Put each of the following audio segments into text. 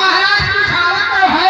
महाराज कुछ आवत तो है।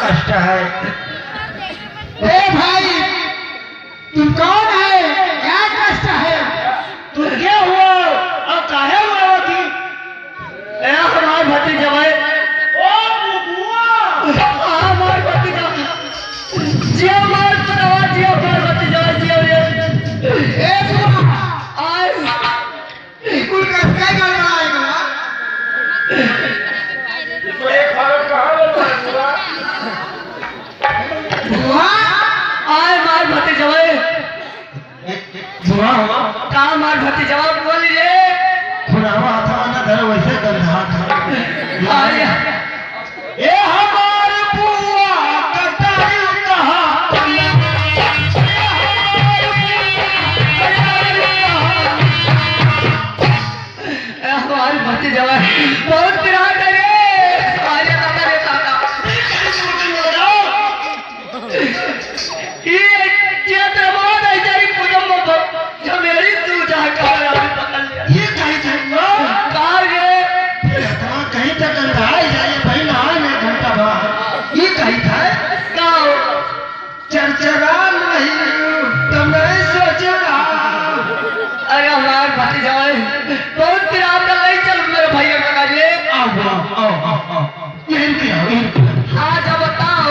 कष्ट है। ए भाई तुम कौन है? क्या कष्ट है? तुम क्या हुआ और काहे हुआ थी? हमारे भतीजा भाई ओ बुआ हमारे भतीजा जी हमारे पटवा जी हमारे भतीजा जी ए बुआ आज बिल्कुल कष्ट का गड़बड़ा है बुआ। बड़े खबर कहां बोलता है बुआ? बुआ आए मार भतीजा भाई बुआ हुआ का मार भतीजा बोली रे खुरावा था ना धर वैसे गंधा था। आया ए हमारे बुआ कटाई कहा हमारी भतीजा बहुत पिरान है रे। आजा काका रे काका ये चेत बहुत है तेरी कुदम में जो मेरी तू जा कर अभी पकड़ लिया। ये कहीं था कहाँ रे कहीं तक गंधा है जाए भाई नहा में घंटा भर। ये कहीं था कहाँ हो? चरचरा नहीं तो मैं सोच रहा। अरे हमारे भतीजा बहुत पिरान है नहीं चल मेरे भैया पकड़ ले। आओ यहीं पे आओ यहीं पे। आजा बताओ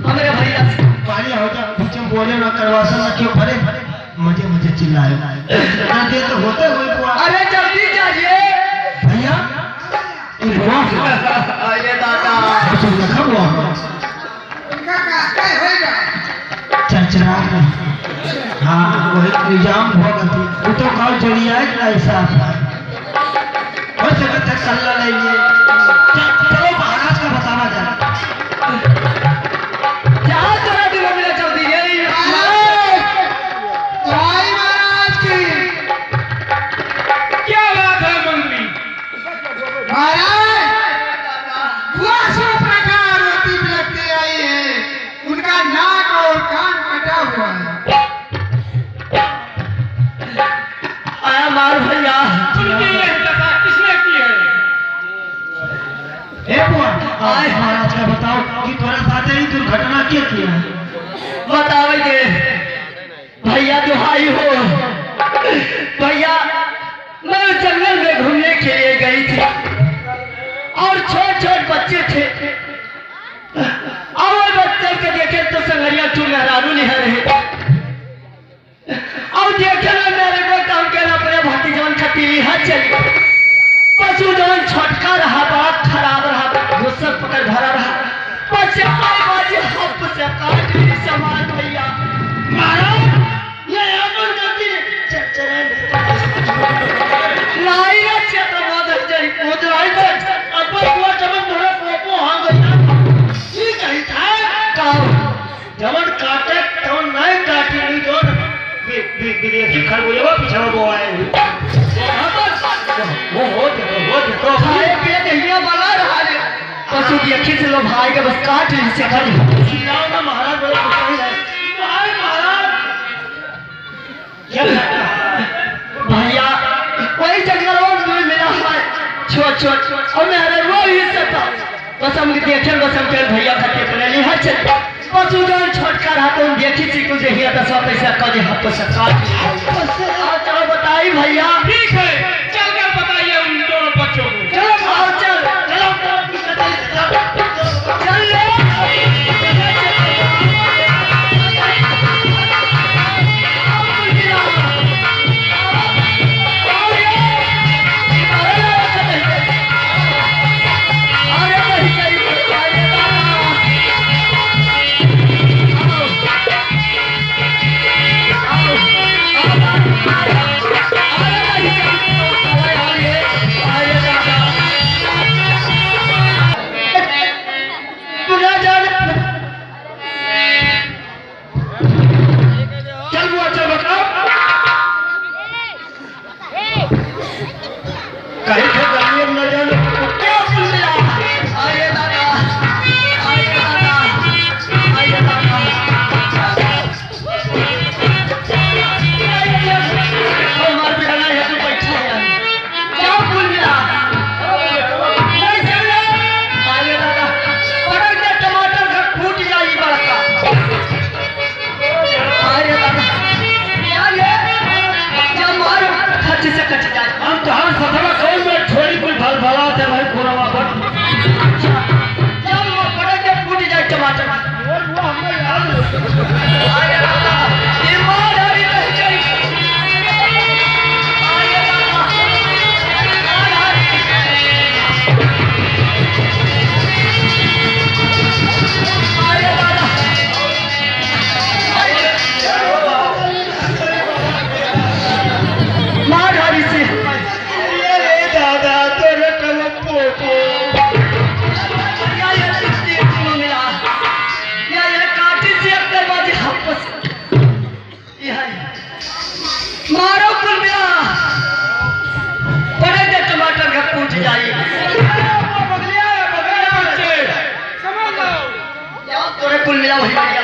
हमारे भैया से पानी हो जा बीच में बोले ना करवासन ना क्यों भरे मुझे मुझे चिल्लाए ना दे तो होते हुए बुआ। अरे जल्दी जाइए भैया ये बुआ अरे दादा कुछ रखा हुआ चरचरा नहीं। हाँ वही इल्जाम हुआ करती वो तो कॉल चली आए ना ऐसा हो सकता है कल्ला नहीं लिए। चलो महाराज का बतावा जाए। जहाँ तेरा दिलो मिला जल्दी यही महाराज की क्या बात है मंत्री? महाराज बुआ सौ प्रकार रोटी बिलखते आई है। उनका नाक और कान कटा हुआ है। आया मार भैया किसने की है? हे बुआ महाराज का बताओ कि तुम्हारे साथ ही दुर्घटना क्या किया है? बताओगे भैया दुहाई हो भैया मैं जंगल में घूमने के लिए गई थी और छोटे छोटे बच्चे थे और बच्चे के देखे तो संगरिया तू मेहरारू नहीं रहे और देखे ना मेरे को काम के अपने भाती जवन खतीली हाथ चली पशु जवन छोटका रहा बड़ा खराब रहा गुस्सा पकड़ भरा रहा बच्चे बाजी हप से काट ली समान भैया मारो ये अपन गलती चरचरे लाई रे चेत मोद जई मोदराई से अब बुआ जवन थोड़ा पोपो हां गया ठीक है था काओ जवन काटे तो नहीं काटी नहीं जो विदेशी खरगोशा पीछे वो आए वो देखो खाए पिए दहिया बना रहा है पशु की अखी से लो भाई के बस काट ली से खड़ी चिल्लाओ ना महाराज बड़े खुश है भाई महाराज भैया वही जंगलों में मिला है छोट छोट और मेरे वो ही सता बस हम देखे बस हम चल भैया खाते अपने लिए हट चल पशु जन छोटका रहा तो देखी सी कुछ देखिए तो सब पैसा कजे हाथ पर सरकार आओ चलो बताइए भैया ठीक है चल कर बताइए उन दोनों बच्चों को चलो आओ चल चलो चल ले कुल मिला वही